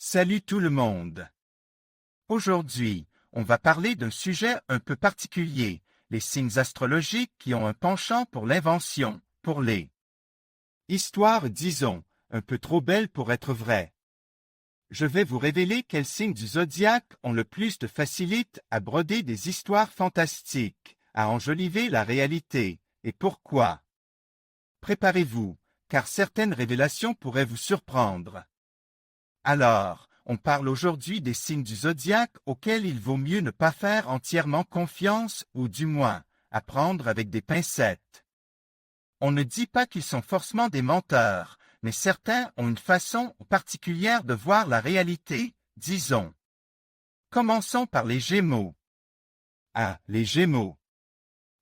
Salut tout le monde. Aujourd'hui, on va parler d'un sujet un peu particulier, les signes astrologiques qui ont un penchant pour l'invention, pour les histoires, disons, un peu trop belles pour être vraies. Je vais vous révéler quels signes du zodiaque ont le plus de facilité à broder des histoires fantastiques, à enjoliver la réalité, et pourquoi. Préparez-vous, car certaines révélations pourraient vous surprendre. Alors, on parle aujourd'hui des signes du zodiaque auxquels il vaut mieux ne pas faire entièrement confiance ou du moins, à prendre avec des pincettes. On ne dit pas qu'ils sont forcément des menteurs, mais certains ont une façon particulière de voir la réalité, disons. Commençons par les Gémeaux. Ah, les Gémeaux.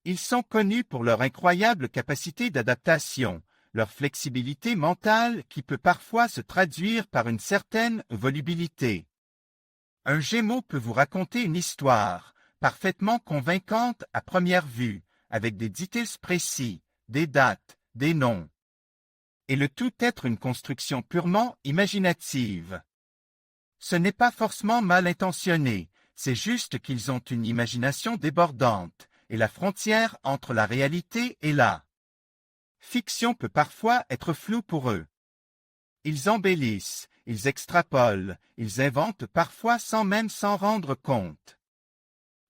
Ils sont connus pour leur incroyable capacité d'adaptation, leur flexibilité mentale qui peut parfois se traduire par une certaine volubilité. Un Gémeaux peut vous raconter une histoire, parfaitement convaincante à première vue, avec des détails précis, des dates, des noms. Et le tout être une construction purement imaginative. Ce n'est pas forcément mal intentionné, c'est juste qu'ils ont une imagination débordante, et la frontière entre la réalité et la fiction peut parfois être floue pour eux. Ils embellissent, ils extrapolent, ils inventent parfois sans même s'en rendre compte.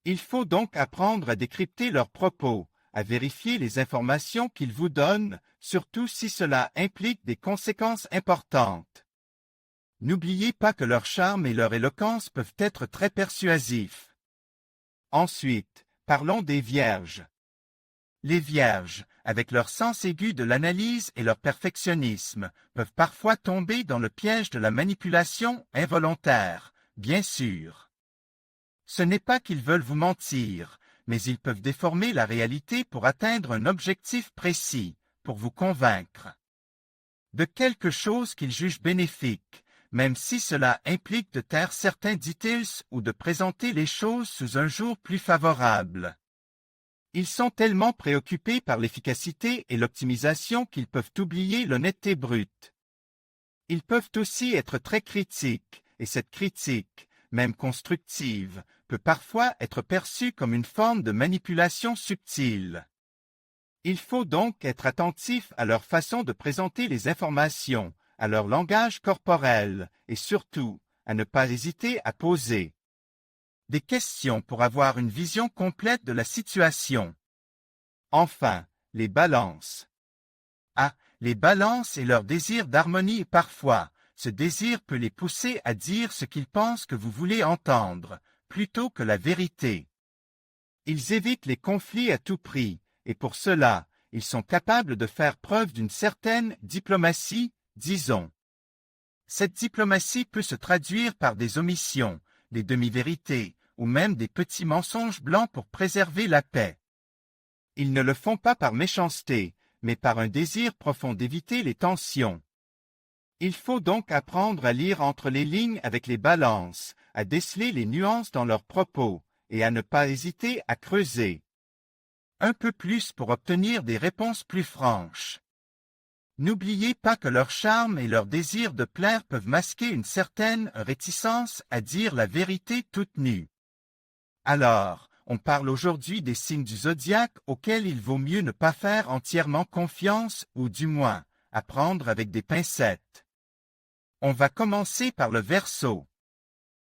Il faut donc apprendre à décrypter leurs propos, à vérifier les informations qu'ils vous donnent, surtout si cela implique des conséquences importantes. N'oubliez pas que leur charme et leur éloquence peuvent être très persuasifs. Ensuite, parlons des Vierges. Les Vierges, avec leur sens aigu de l'analyse et leur perfectionnisme, peuvent parfois tomber dans le piège de la manipulation involontaire, bien sûr. Ce n'est pas qu'ils veulent vous mentir, mais ils peuvent déformer la réalité pour atteindre un objectif précis, pour vous convaincre de quelque chose qu'ils jugent bénéfique, même si cela implique de taire certains détails ou de présenter les choses sous un jour plus favorable. Ils sont tellement préoccupés par l'efficacité et l'optimisation qu'ils peuvent oublier l'honnêteté brute. Ils peuvent aussi être très critiques, et cette critique, même constructive, peut parfois être perçue comme une forme de manipulation subtile. Il faut donc être attentif à leur façon de présenter les informations, à leur langage corporel, et surtout, à ne pas hésiter à poser des questions pour avoir une vision complète de la situation. Enfin, les balances. Ah, les balances et leur désir d'harmonie parfois, ce désir peut les pousser à dire ce qu'ils pensent que vous voulez entendre, plutôt que la vérité. Ils évitent les conflits à tout prix, et pour cela, ils sont capables de faire preuve d'une certaine diplomatie, disons. Cette diplomatie peut se traduire par des omissions, des demi-vérités, ou même des petits mensonges blancs pour préserver la paix. Ils ne le font pas par méchanceté, mais par un désir profond d'éviter les tensions. Il faut donc apprendre à lire entre les lignes avec les balances, à déceler les nuances dans leurs propos, et à ne pas hésiter à creuser un peu plus pour obtenir des réponses plus franches. N'oubliez pas que leur charme et leur désir de plaire peuvent masquer une certaine réticence à dire la vérité toute nue. Alors, on parle aujourd'hui des signes du zodiaque auxquels il vaut mieux ne pas faire entièrement confiance ou du moins, à prendre avec des pincettes. On va commencer par le Verseau.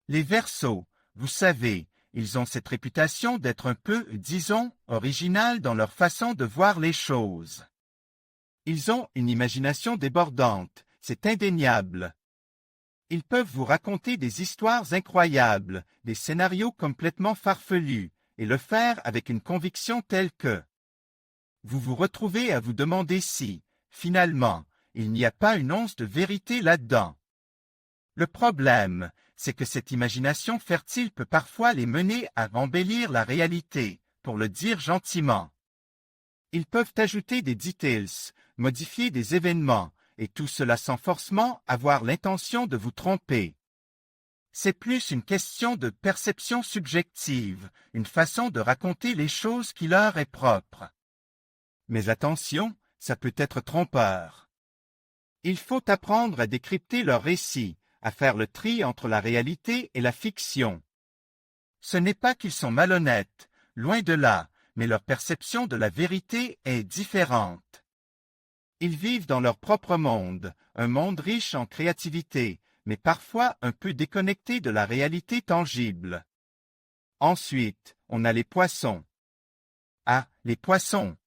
Les Verseaux, vous savez, ils ont cette réputation d'être un peu, disons, original dans leur façon de voir les choses. Ils ont une imagination débordante, c'est indéniable. Ils peuvent vous raconter des histoires incroyables, des scénarios complètement farfelus, et le faire avec une conviction telle que vous vous retrouvez à vous demander si, finalement, il n'y a pas une once de vérité là-dedans. Le problème, c'est que cette imagination fertile peut parfois les mener à embellir la réalité, pour le dire gentiment. Ils peuvent ajouter des details, modifier des événements, et tout cela sans forcément avoir l'intention de vous tromper. C'est plus une question de perception subjective, une façon de raconter les choses qui leur est propre. Mais attention, ça peut être trompeur. Il faut apprendre à décrypter leurs récits, à faire le tri entre la réalité et la fiction. Ce n'est pas qu'ils sont malhonnêtes, loin de là, mais leur perception de la vérité est différente. Ils vivent dans leur propre monde, un monde riche en créativité, mais parfois un peu déconnecté de la réalité tangible. Ensuite, on a les poissons. Ah, les poissons!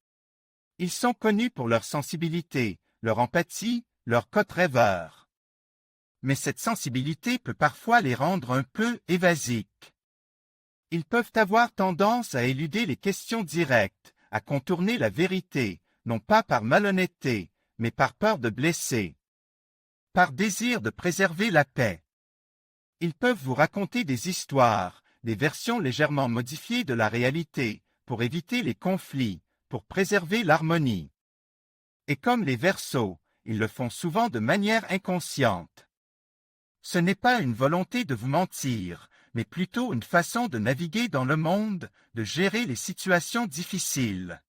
Ils sont connus pour leur sensibilité, leur empathie, leur côté rêveur. Mais cette sensibilité peut parfois les rendre un peu évasiques. Ils peuvent avoir tendance à éluder les questions directes, à contourner la vérité, non pas par malhonnêteté, mais par peur de blesser. Par désir de préserver la paix. Ils peuvent vous raconter des histoires, des versions légèrement modifiées de la réalité, pour éviter les conflits, pour préserver l'harmonie. Et comme les Verseaux, ils le font souvent de manière inconsciente. Ce n'est pas une volonté de vous mentir, mais plutôt une façon de naviguer dans le monde, de gérer les situations difficiles.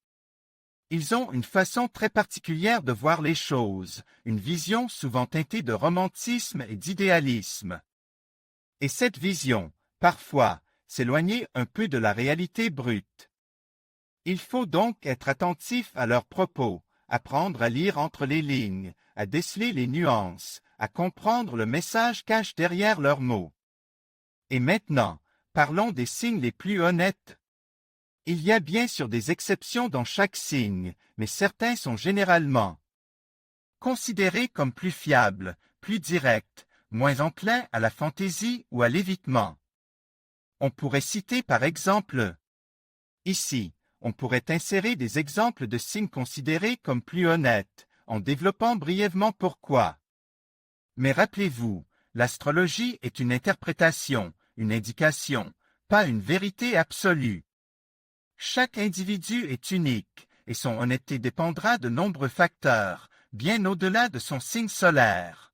Ils ont une façon très particulière de voir les choses, une vision souvent teintée de romantisme et d'idéalisme. Et cette vision, parfois, s'éloigner un peu de la réalité brute. Il faut donc être attentif à leurs propos, apprendre à lire entre les lignes, à déceler les nuances, à comprendre le message caché derrière leurs mots. Et maintenant, parlons des signes les plus honnêtes. Il y a bien sûr des exceptions dans chaque signe, mais certains sont généralement considérés comme plus fiables, plus directs, moins enclins à la fantaisie ou à l'évitement. On pourrait citer par exemple, ici, on pourrait insérer des exemples de signes considérés comme plus honnêtes, en développant brièvement pourquoi. Mais rappelez-vous, l'astrologie est une interprétation, une indication, pas une vérité absolue. Chaque individu est unique, et son honnêteté dépendra de nombreux facteurs, bien au-delà de son signe solaire.